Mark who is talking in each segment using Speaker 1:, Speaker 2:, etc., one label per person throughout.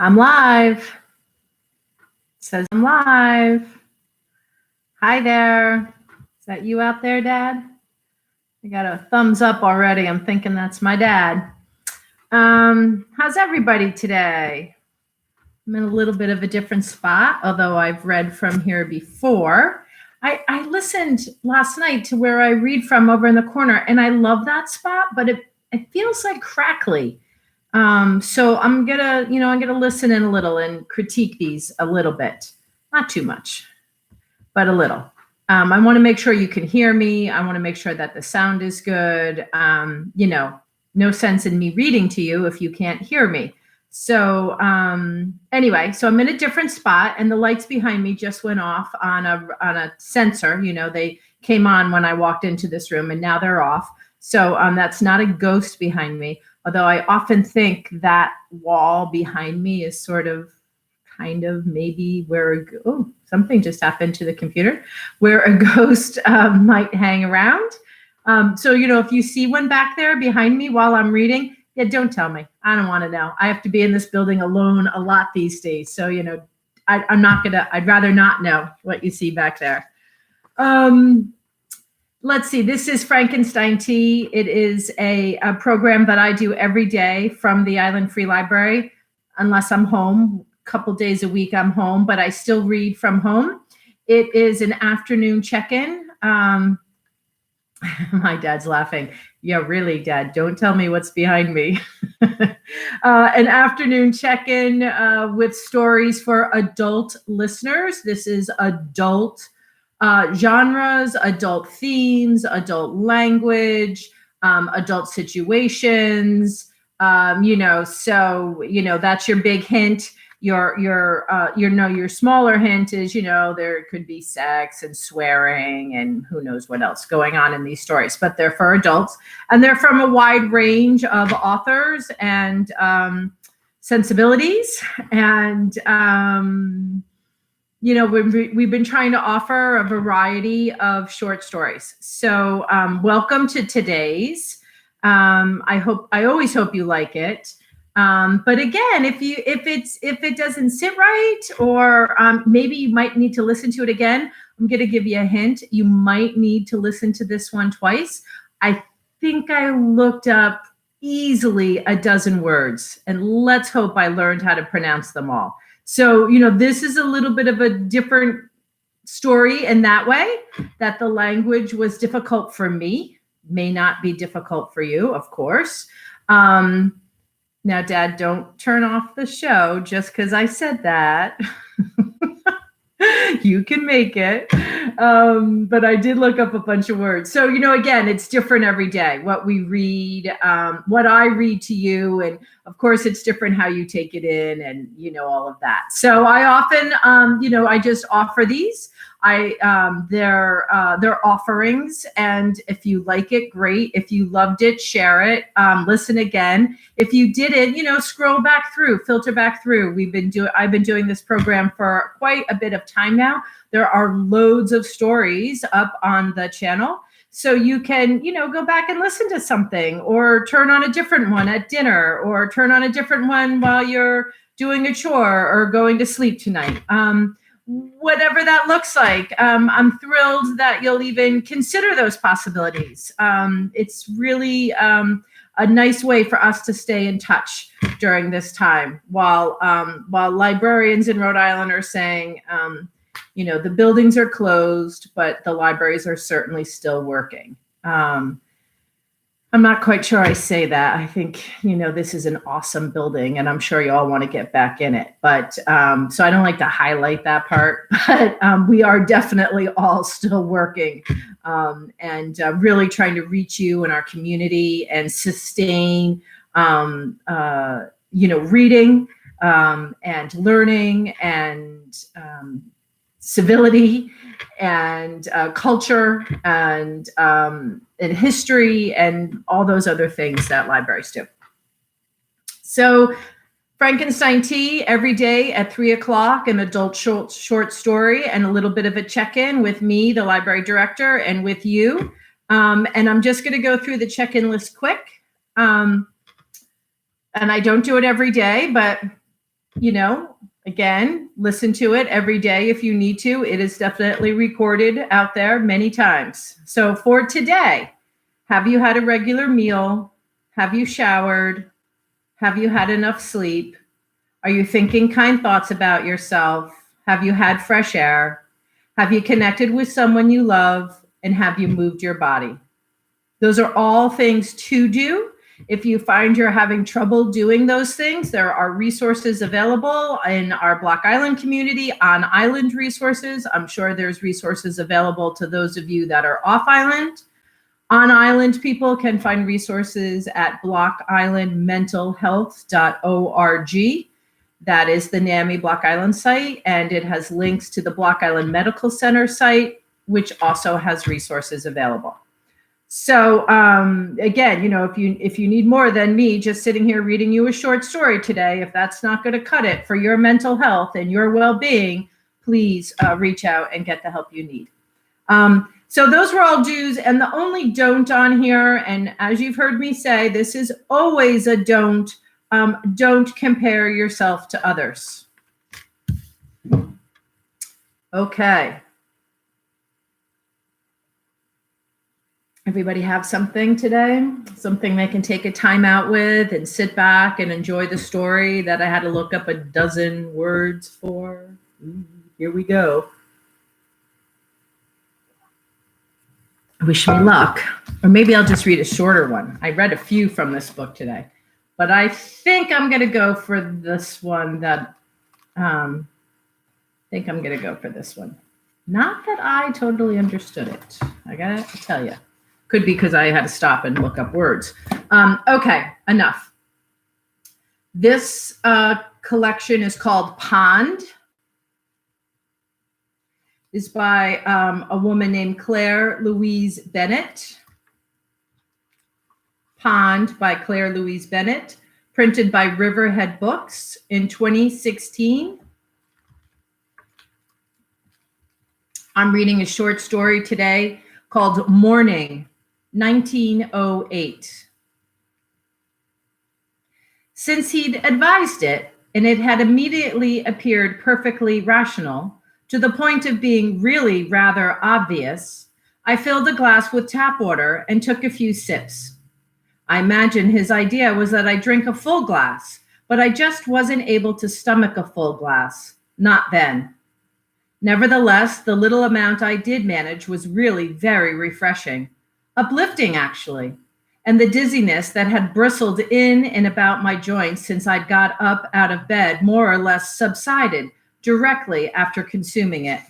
Speaker 1: I'm live. It says I'm live. Hi there. Is that you out there, Dad? I got a thumbs up already. I'm thinking that's my dad. How's everybody today? I'm in a little bit of a different spot, although I've read from here before. I listened last night to where I read from over in the corner, and I love that spot, but it feels like crackly. So I'm gonna listen in a little and critique these a little bit, not too much, but a little. I want to make sure you can hear me. I want to make sure that the sound is good. No sense in me reading to you if you can't hear me. So anyway, so I'm in a different spot, and the lights behind me just went off on a sensor. They came on when I walked into this room, and now they're off. So that's not a ghost behind me. Although I often think that wall behind me is kind of maybe where something just happened to the computer, where a ghost might hang around. So if you see one back there behind me while I'm reading, yeah, don't tell me. I don't want to know. I have to be in this building alone a lot these days. So, I'd rather not know what you see back there. Let's see. This is Frankenstein Tea. It is a program that I do every day from the Island Free Library, unless I'm home. A couple days a week I'm home, but I still read from home. It is an afternoon check-in. My dad's laughing. Yeah, really, Dad. Don't tell me what's behind me. An afternoon check-in with stories for adult listeners. This is adult genres, adult themes, adult language, adult situations. So that's your big hint. Your smaller hint is, there could be sex and swearing and who knows what else going on in these stories, but they're for adults, and they're from a wide range of authors and sensibilities. And we've been trying to offer a variety of short stories. So welcome to today's. I always hope you like it. But again, if it doesn't sit right, or maybe you might need to listen to it again, I'm going to give you a hint. You might need to listen to this one twice. I think I looked up easily a dozen words, and let's hope I learned how to pronounce them all. So, this is a little bit of a different story in that way, that the language was difficult for me, may not be difficult for you, of course. Now, Dad, don't turn off the show just because I said that. You can make it. But I did look up a bunch of words. So, again, it's different every day, what we read, what I read to you. And of course, it's different how you take it in and, all of that. So I often, I just offer these. They're offerings. And if you like it, great. If you loved it, share it, listen again. If you didn't, scroll back through, filter back through. I've been doing this program for quite a bit of time now. There are loads of stories up on the channel. So you can, go back and listen to something, or turn on a different one at dinner, or turn on a different one while you're doing a chore or going to sleep tonight. Whatever that looks like. I'm thrilled that you'll even consider those possibilities. It's really a nice way for us to stay in touch during this time, while librarians in Rhode Island are saying, the buildings are closed, but the libraries are certainly still working. I'm not quite sure I say that. I think, this is an awesome building, and I'm sure you all want to get back in it. But so I don't like to highlight that part, but we are definitely all still working and really trying to reach you in our community and sustain, reading and learning and civility and culture and history and all those other things that libraries do. So Frankenstein Tea every day at 3:00, an adult short story and a little bit of a check-in with me, the library director, and with you. And I'm just going to go through the check-in list quick. And I don't do it every day, but Again, listen to it every day if you need to. It is definitely recorded out there many times. So for today, have you had a regular meal? Have you showered? Have you had enough sleep? Are you thinking kind thoughts about yourself? Have you had fresh air? Have you connected with someone you love? And have you moved your body? Those are all things to do. If you find you're having trouble doing those things, there are resources available in our Block Island community on island resources. I'm sure there's resources available to those of you that are off island. On island, people can find resources at blockislandmentalhealth.org. That is the NAMI Block Island site, and it has links to the Block Island Medical Center site, which also has resources available. So again, if you need more than me just sitting here reading you a short story today, if that's not going to cut it for your mental health and your well-being, please reach out and get the help you need. So those were all do's, and the only don't on here, and as you've heard me say, this is always a don't compare yourself to others. Okay. Everybody have something today? Something they can take a time out with and sit back and enjoy the story that I had to look up a dozen words for? Here we go. Wish me luck. Or maybe I'll just read a shorter one. I read a few from this book today, but I think I'm going to go for this one that, Not that I totally understood it. I got to tell you. Could be because I had to stop and look up words. Okay, enough. This collection is called Pond. It's by a woman named Claire Louise Bennett. Pond by Claire Louise Bennett, printed by Riverhead Books in 2016. I'm reading a short story today called Morning, 1908. Since he'd advised it, and it had immediately appeared perfectly rational, to the point of being really rather obvious, I filled a glass with tap water and took a few sips. I imagine his idea was that I drink a full glass, but I just wasn't able to stomach a full glass. Not then. Nevertheless, the little amount I did manage was really very refreshing. Uplifting, actually. And the dizziness that had bristled in and about my joints since I'd got up out of bed more or less subsided directly after consuming it.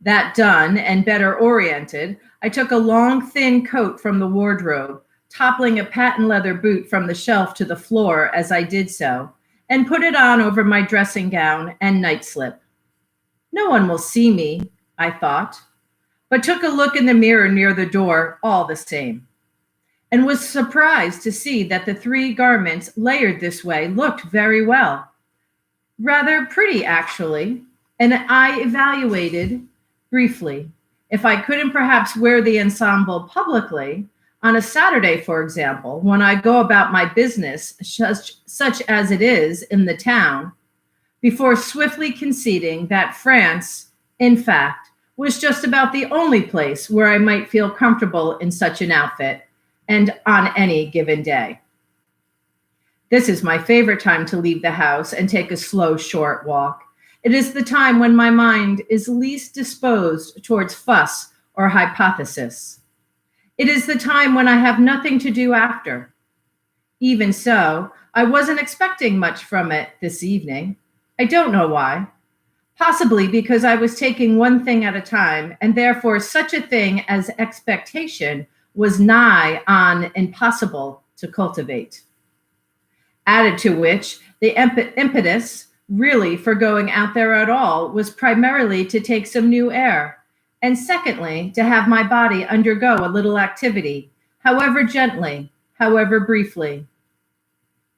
Speaker 1: That done and better oriented, I took a long, thin coat from the wardrobe, toppling a patent leather boot from the shelf to the floor as I did so, and put it on over my dressing gown and night slip. No one will see me, I thought, but took a look in the mirror near the door all the same, and was surprised to see that the three garments layered this way looked very well. Rather pretty, actually, and I evaluated briefly if I couldn't perhaps wear the ensemble publicly on a Saturday, for example, when I go about my business, such as it is in the town, before swiftly conceding that France, in fact, was just about the only place where I might feel comfortable in such an outfit, and on any given day. This is my favorite time to leave the house and take a slow, short walk. It is the time when my mind is least disposed towards fuss or hypothesis. It is the time when I have nothing to do after. Even so, I wasn't expecting much from it this evening. I don't know why. Possibly because I was taking one thing at a time, and therefore such a thing as expectation was nigh on impossible to cultivate. Added to which, the impetus really for going out there at all was primarily to take some new air, and secondly, to have my body undergo a little activity, however gently, however briefly.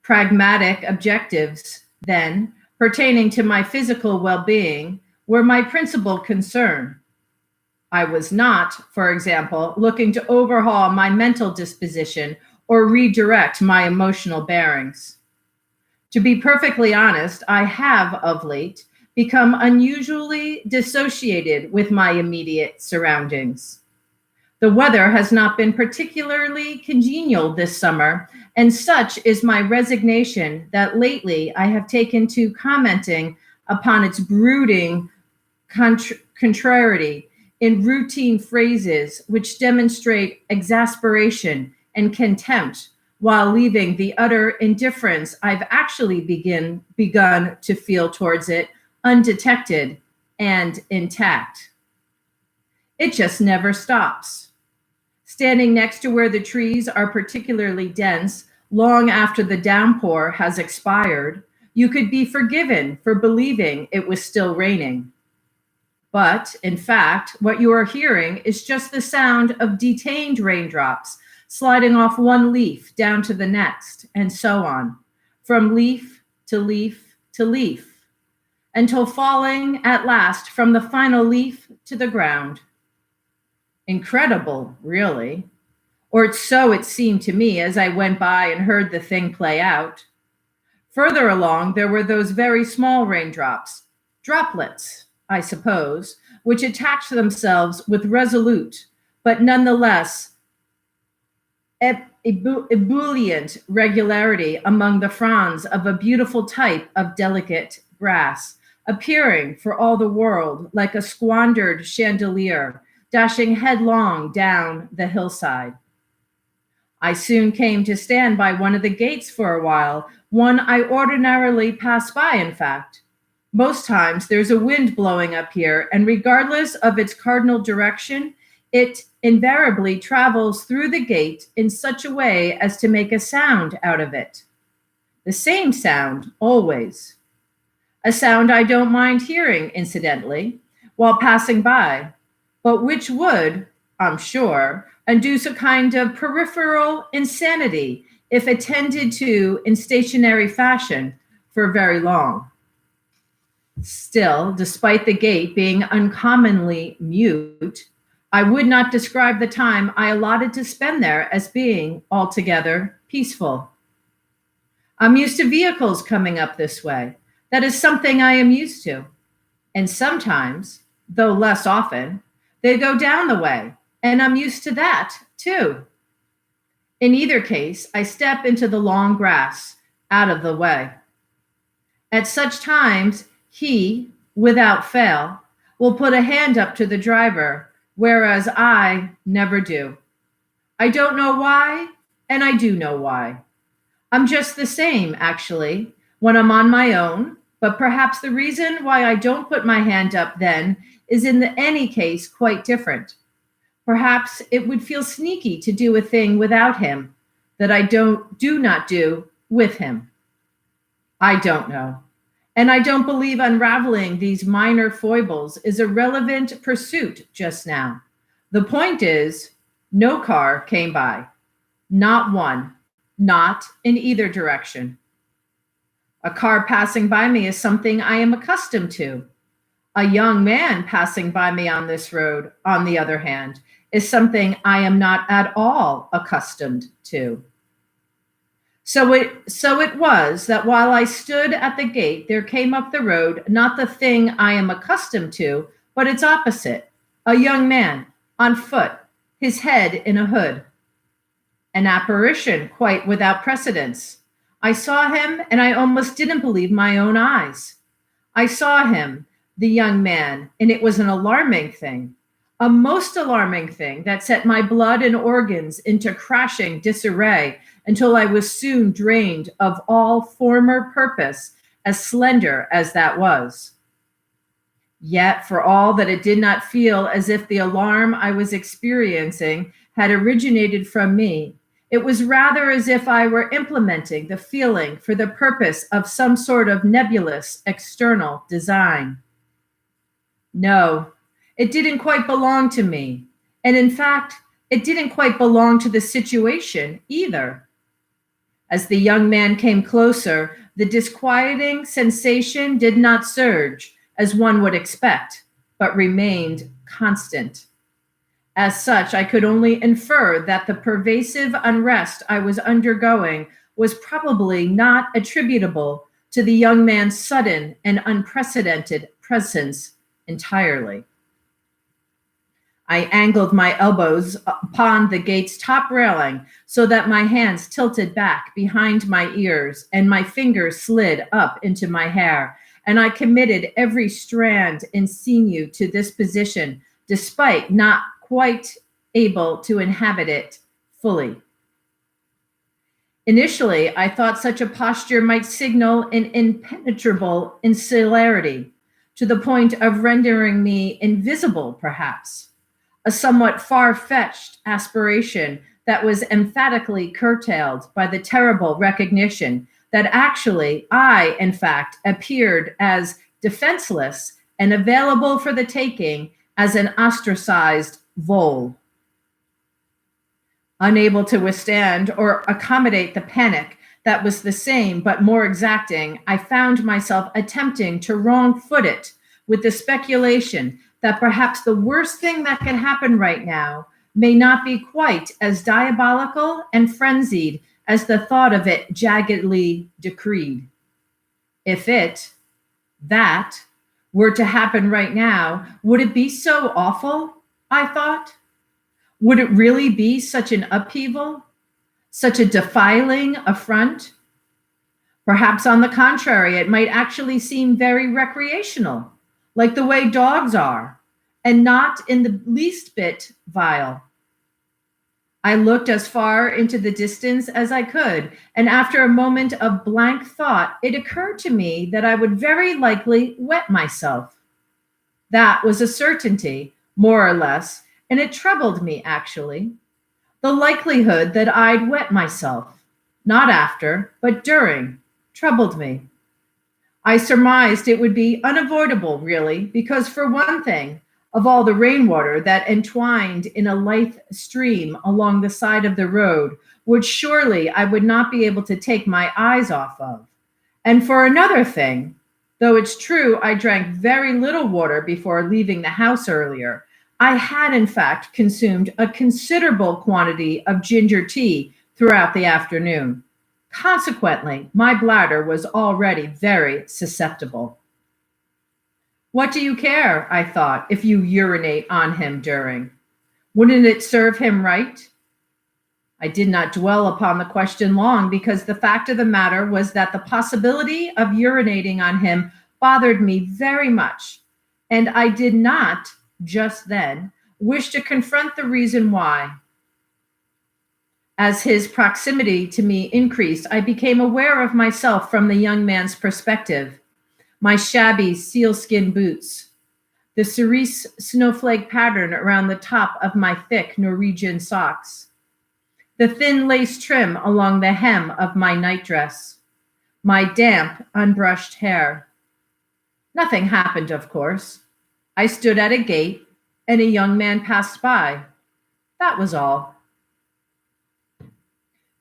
Speaker 1: Pragmatic objectives, then, pertaining to my physical well-being, were my principal concern. I was not, for example, looking to overhaul my mental disposition or redirect my emotional bearings. To be perfectly honest, I have, of late, become unusually dissociated with my immediate surroundings. The weather has not been particularly congenial this summer, and such is my resignation that lately I have taken to commenting upon its brooding contrariety in routine phrases which demonstrate exasperation and contempt while leaving the utter indifference I've actually begun to feel towards it undetected and intact. It just never stops. Standing next to where the trees are particularly dense long after the downpour has expired, you could be forgiven for believing it was still raining. But, in fact, what you are hearing is just the sound of detained raindrops sliding off one leaf down to the next, and so on, from leaf to leaf to leaf, until falling at last from the final leaf to the ground. Incredible, really. Or so it seemed to me as I went by and heard the thing play out. Further along, there were those very small raindrops, droplets, I suppose, which attach themselves with resolute, but nonetheless ebullient regularity among the fronds of a beautiful type of delicate grass, appearing for all the world like a squandered chandelier dashing headlong down the hillside. I soon came to stand by one of the gates for a while, one I ordinarily pass by, in fact. Most times there's a wind blowing up here, and regardless of its cardinal direction, it invariably travels through the gate in such a way as to make a sound out of it. The same sound, always. A sound I don't mind hearing, incidentally, while passing by, but which would, I'm sure, induce a kind of peripheral insanity if attended to in stationary fashion for very long. Still, despite the gate being uncommonly mute, I would not describe the time I allotted to spend there as being altogether peaceful. I'm used to vehicles coming up this way. That is something I am used to. And sometimes, though less often, they go down the way, and I'm used to that, too. In either case, I step into the long grass, out of the way. At such times, he, without fail, will put a hand up to the driver, whereas I never do. I don't know why, and I do know why. I'm just the same, actually, when I'm on my own, but perhaps the reason why I don't put my hand up then is in any case quite different. Perhaps it would feel sneaky to do a thing without him that I do not do with him. I don't know. And I don't believe unraveling these minor foibles is a relevant pursuit just now. The point is, no car came by. Not one. Not in either direction. A car passing by me is something I am accustomed to. A young man passing by me on this road, on the other hand, is something I am not at all accustomed to. So it was that while I stood at the gate, there came up the road not the thing I am accustomed to, but its opposite, a young man, on foot, his head in a hood. An apparition quite without precedence. I saw him, and I almost didn't believe my own eyes. I saw him, the young man, and it was an alarming thing, a most alarming thing that set my blood and organs into crashing disarray until I was soon drained of all former purpose, as slender as that was. Yet, for all that it did not feel as if the alarm I was experiencing had originated from me, it was rather as if I were implementing the feeling for the purpose of some sort of nebulous external design. No, it didn't quite belong to me. And in fact, it didn't quite belong to the situation either. As the young man came closer, the disquieting sensation did not surge, as one would expect, but remained constant. As such, I could only infer that the pervasive unrest I was undergoing was probably not attributable to the young man's sudden and unprecedented presence entirely. I angled my elbows upon the gate's top railing so that my hands tilted back behind my ears and my fingers slid up into my hair, and I committed every strand and sinew to this position, despite not quite able to inhabit it fully. Initially, I thought such a posture might signal an impenetrable insularity, to the point of rendering me invisible, perhaps, a somewhat far-fetched aspiration that was emphatically curtailed by the terrible recognition that actually I, in fact, appeared as defenseless and available for the taking as an ostracized vole. Unable to withstand or accommodate the panic that was the same but more exacting, I found myself attempting to wrong-foot it with the speculation that perhaps the worst thing that can happen right now may not be quite as diabolical and frenzied as the thought of it jaggedly decreed. If that, were to happen right now, would it be so awful? I thought. Would it really be such an upheaval? Such a defiling affront? Perhaps on the contrary, it might actually seem very recreational, like the way dogs are, and not in the least bit vile. I looked as far into the distance as I could, and after a moment of blank thought, it occurred to me that I would very likely wet myself. That was a certainty, more or less, and it troubled me, actually. The likelihood that I'd wet myself, not after, but during, troubled me. I surmised it would be unavoidable, really, because for one thing, of all the rainwater that entwined in a lithe stream along the side of the road, which surely I would not be able to take my eyes off of. And for another thing, though it's true I drank very little water before leaving the house earlier, I had in fact consumed a considerable quantity of ginger tea throughout the afternoon. Consequently, my bladder was already very susceptible. What do you care, I thought, if you urinate on him during? Wouldn't it serve him right? I did not dwell upon the question long because the fact of the matter was that the possibility of urinating on him bothered me very much, and I did not, just then, wish to confront the reason why. As his proximity to me increased, I became aware of myself from the young man's perspective. My shabby sealskin boots, the cerise snowflake pattern around the top of my thick Norwegian socks, the thin lace trim along the hem of my nightdress, my damp, unbrushed hair. Nothing happened, of course. I stood at a gate, and a young man passed by. That was all.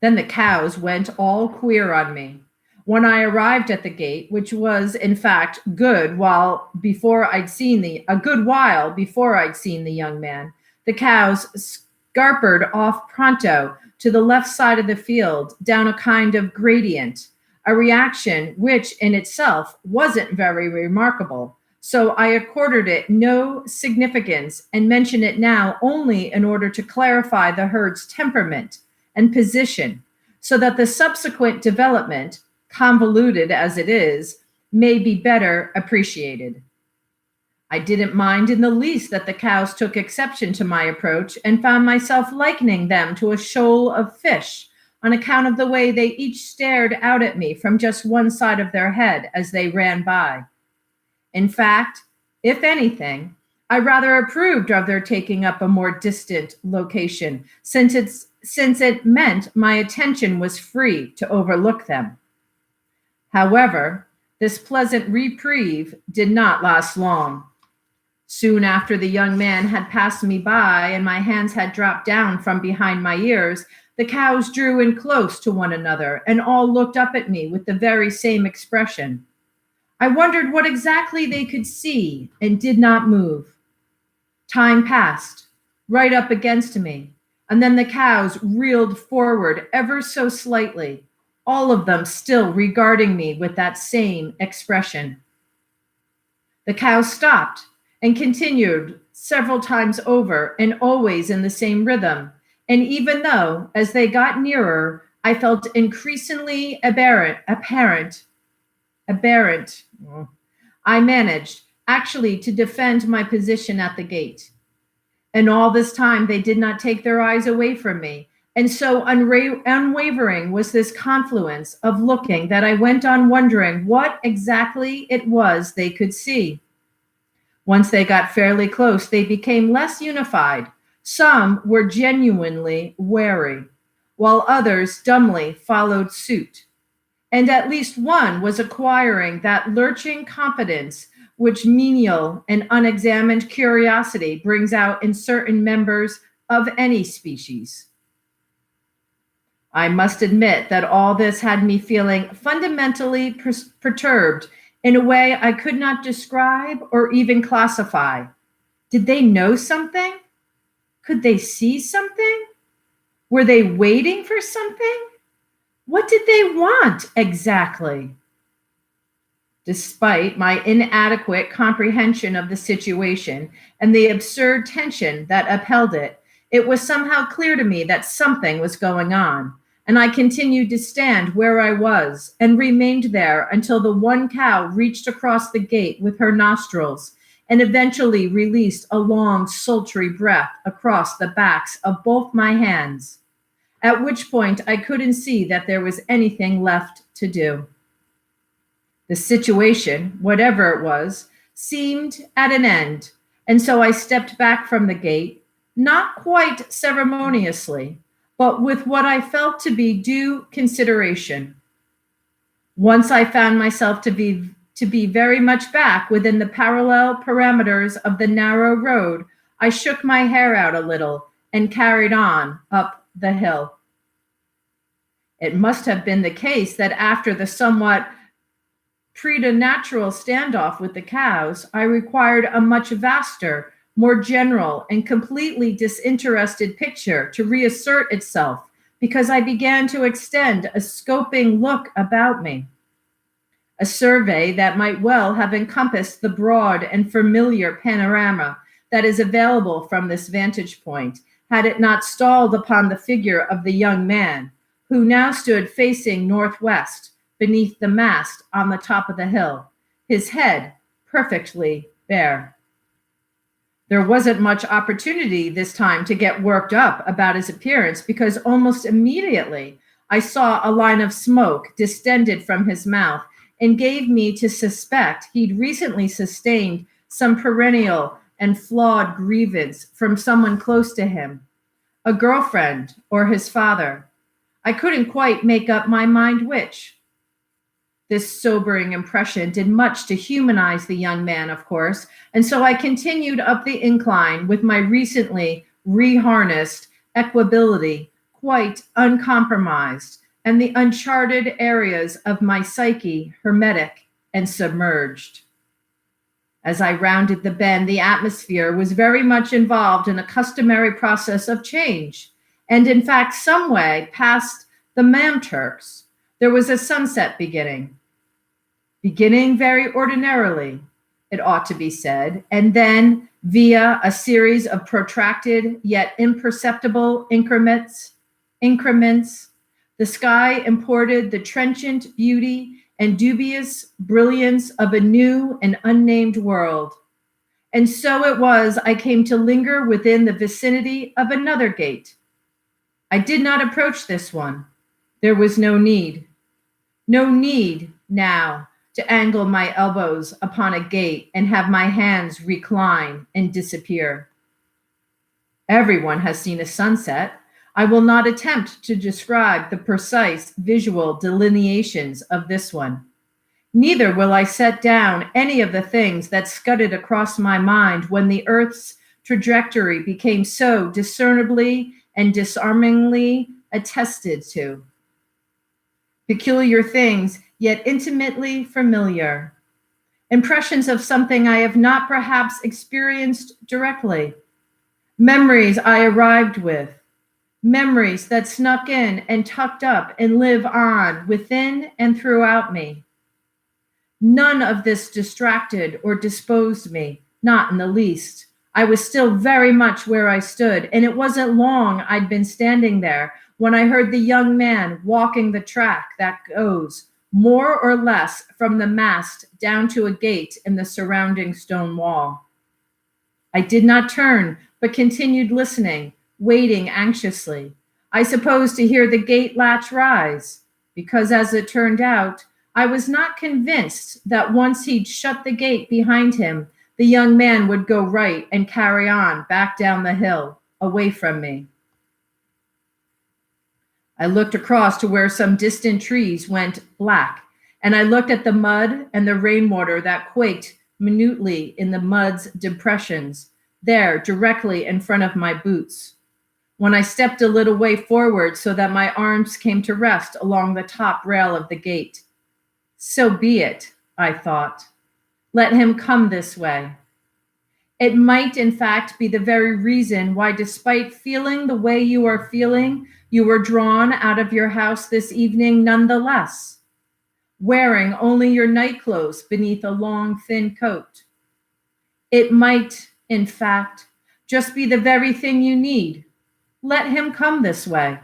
Speaker 1: Then the cows went all queer on me. When I arrived at the gate, which was in fact a good while before I'd seen the young man, the cows scarpered off pronto to the left side of the field down a kind of gradient, a reaction which in itself wasn't very remarkable. So I accorded it no significance and mention it now only in order to clarify the herd's temperament and position, so that the subsequent development, convoluted as it is, may be better appreciated. I didn't mind in the least that the cows took exception to my approach and found myself likening them to a shoal of fish on account of the way they each stared out at me from just one side of their head as they ran by. In fact, if anything, I rather approved of their taking up a more distant location, since it meant my attention was free to overlook them. However, this pleasant reprieve did not last long. Soon after the young man had passed me by and my hands had dropped down from behind my ears, the cows drew in close to one another and all looked up at me with the very same expression. I wondered what exactly they could see and did not move. Time passed, right up against me, and then the cows reeled forward ever so slightly, all of them still regarding me with that same expression. The cow stopped and continued several times over and always in the same rhythm. And even though, as they got nearer, I felt increasingly aberrant, I managed actually to defend my position at the gate. And all this time, they did not take their eyes away from me. And so unwavering was this confluence of looking that I went on wondering what exactly it was they could see. Once they got fairly close, they became less unified. Some were genuinely wary, while others dumbly followed suit. And at least one was acquiring that lurching confidence which menial and unexamined curiosity brings out in certain members of any species. I must admit that all this had me feeling fundamentally perturbed in a way I could not describe or even classify. Did they know something? Could they see something? Were they waiting for something? What did they want exactly? Despite my inadequate comprehension of the situation and the absurd tension that upheld it, it was somehow clear to me that something was going on, and I continued to stand where I was and remained there until the one cow reached across the gate with her nostrils and eventually released a long, sultry breath across the backs of both my hands, at which point I couldn't see that there was anything left to do. The situation, whatever it was, seemed at an end, and so I stepped back from the gate, not quite ceremoniously, but with what I felt to be due consideration. Once I found myself to be very much back within the parallel parameters of the narrow road, I shook my hair out a little and carried on up the hill. It must have been the case that after the somewhat preternatural standoff with the cows, I required a much vaster, more general, and completely disinterested picture to reassert itself because I began to extend a scoping look about me. A survey that might well have encompassed the broad and familiar panorama that is available from this vantage point, had it not stalled upon the figure of the young man, who now stood facing northwest, beneath the mast on the top of the hill, his head perfectly bare. There wasn't much opportunity this time to get worked up about his appearance because almost immediately I saw a line of smoke distended from his mouth and gave me to suspect he'd recently sustained some perennial and flawed grievance from someone close to him, a girlfriend or his father. I couldn't quite make up my mind which. This sobering impression did much to humanize the young man, of course, and so I continued up the incline with my recently reharnessed equability quite uncompromised, and the uncharted areas of my psyche hermetic and submerged. As I rounded the bend, the atmosphere was very much involved in a customary process of change, and in fact, some way past the Mamturks, there was a sunset beginning very ordinarily, it ought to be said, and then via a series of protracted yet imperceptible increments, the sky imported the trenchant beauty and dubious brilliance of a new and unnamed world. And so it was I came to linger within the vicinity of another gate. I did not approach this one. There was no need. No need now to angle my elbows upon a gate and have my hands recline and disappear. Everyone has seen a sunset. I will not attempt to describe the precise visual delineations of this one. Neither will I set down any of the things that scudded across my mind when the Earth's trajectory became so discernibly and disarmingly attested to. Peculiar things, yet intimately familiar. Impressions of something I have not perhaps experienced directly. Memories I arrived with. memories that snuck in and tucked up and live on within and throughout me. None of this distracted or disposed me, not in the least. I was still very much where I stood, and it wasn't long I'd been standing there when I heard the young man walking the track that goes, more or less, from the mast down to a gate in the surrounding stone wall. I did not turn, but continued listening, waiting anxiously. I suppose to hear the gate latch rise, because as it turned out, I was not convinced that once he'd shut the gate behind him, the young man would go right and carry on back down the hill, away from me. I looked across to where some distant trees went black, and I looked at the mud and the rainwater that quaked minutely in the mud's depressions, there directly in front of my boots. When I stepped a little way forward so that my arms came to rest along the top rail of the gate. So be it, I thought. Let him come this way. It might, in fact, be the very reason why, despite feeling the way you are feeling, you were drawn out of your house this evening nonetheless, wearing only your nightclothes beneath a long, thin coat. It might, in fact, just be the very thing you need. Let him come this way.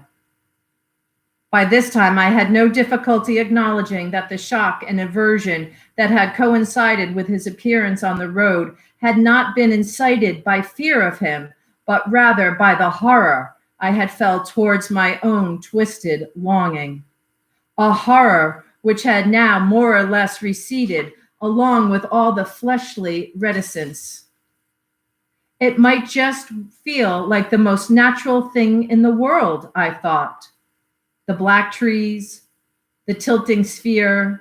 Speaker 1: By this time, I had no difficulty acknowledging that the shock and aversion that had coincided with his appearance on the road had not been incited by fear of him, but rather by the horror I had felt towards my own twisted longing. A horror which had now more or less receded along with all the fleshly reticence. It might just feel like the most natural thing in the world, I thought. The black trees, the tilting sphere,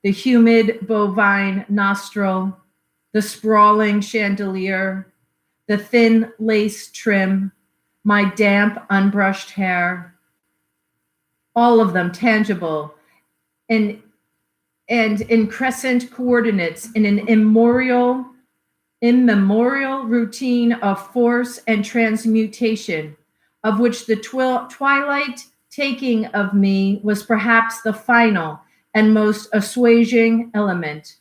Speaker 1: the humid bovine nostril, the sprawling chandelier, the thin lace trim, my damp, unbrushed hair, all of them tangible and in crescent coordinates in an immemorial routine of force and transmutation, of which the twilight taking of me was perhaps the final and most assuaging element.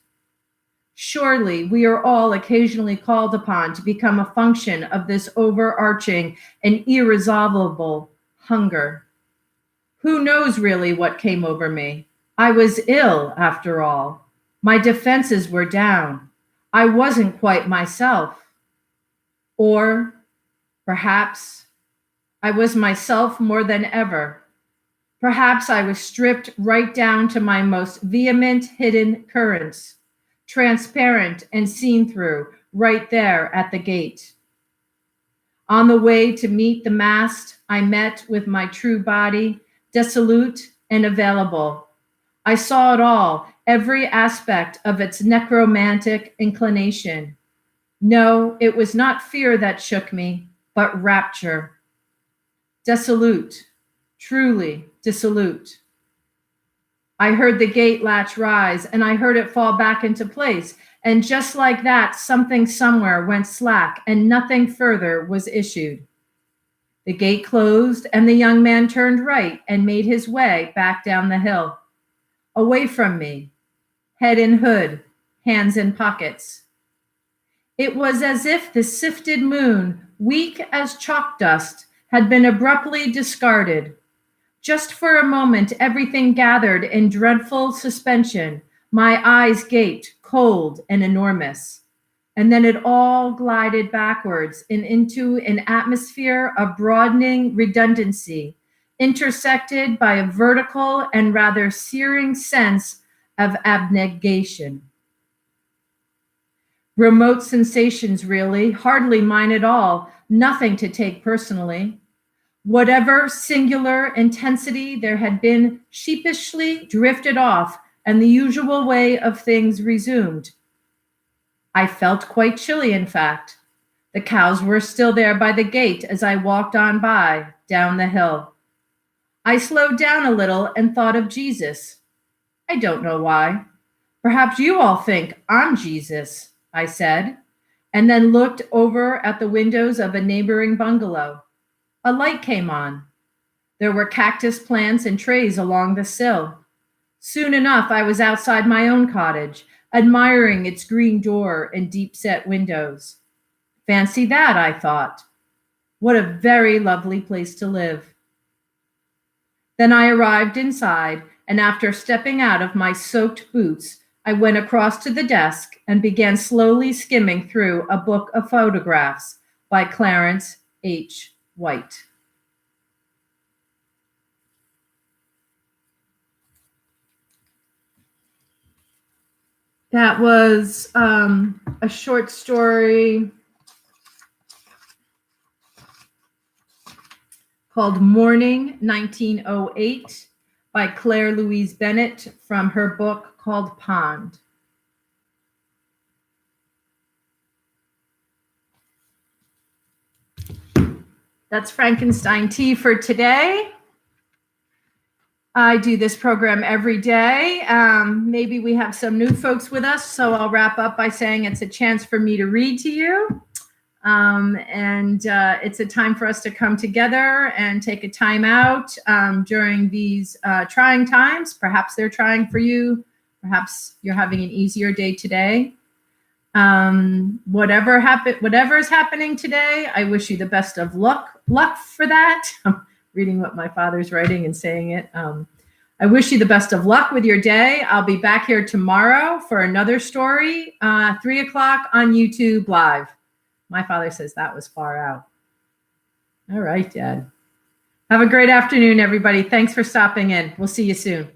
Speaker 1: Surely we are all occasionally called upon to become a function of this overarching and irresolvable hunger. Who knows really what came over me? I was ill, after all. My defenses were down. I wasn't quite myself. Or perhaps I was myself more than ever. Perhaps I was stripped right down to my most vehement hidden currents, transparent and seen through, right there at the gate. On the way to meet the mast, I met with my true body, dissolute and available. I saw it all, every aspect of its necromantic inclination. No, it was not fear that shook me, but rapture. Dissolute, truly dissolute. I heard the gate latch rise, and I heard it fall back into place, and just like that, something somewhere went slack, and nothing further was issued. The gate closed, and the young man turned right and made his way back down the hill, away from me, head in hood, hands in pockets. It was as if the sifted moon, weak as chalk dust, had been abruptly discarded. Just for a moment, everything gathered in dreadful suspension. My eyes gaped, cold and enormous. And then it all glided backwards and into an atmosphere of broadening redundancy, intersected by a vertical and rather searing sense of abnegation. Remote sensations, really, hardly mine at all, nothing to take personally. Whatever singular intensity there had been sheepishly drifted off, and the usual way of things resumed. I felt quite chilly, in fact. The cows were still there by the gate as I walked on by, down the hill. I slowed down a little and thought of Jesus. I don't know why. Perhaps you all think I'm Jesus, I said, and then looked over at the windows of a neighboring bungalow. A light came on. There were cactus plants and trays along the sill. Soon enough, I was outside my own cottage, admiring its green door and deep-set windows. Fancy that, I thought. What a very lovely place to live. Then I arrived inside, and after stepping out of my soaked boots, I went across to the desk and began slowly skimming through a book of photographs by Clarence H. White. That was a short story called Morning, 1908, by Claire Louise Bennett from her book called Pond. That's Frankenstein Tea for today. I do this program every day. Maybe we have some new folks with us, so I'll wrap up by saying it's a chance for me to read to you. It's a time for us to come together and take a time out during these trying times. Perhaps they're trying for you. Perhaps you're having an easier day today. Whatever is happening today, I wish you the best of luck for that. I'm reading what my father's writing and saying it. I wish you the best of luck with your day. I'll be back here tomorrow for another story, 3 o'clock on YouTube Live. My father says that was far out. All right, Dad. Have a great afternoon, everybody. Thanks for stopping in. We'll see you soon.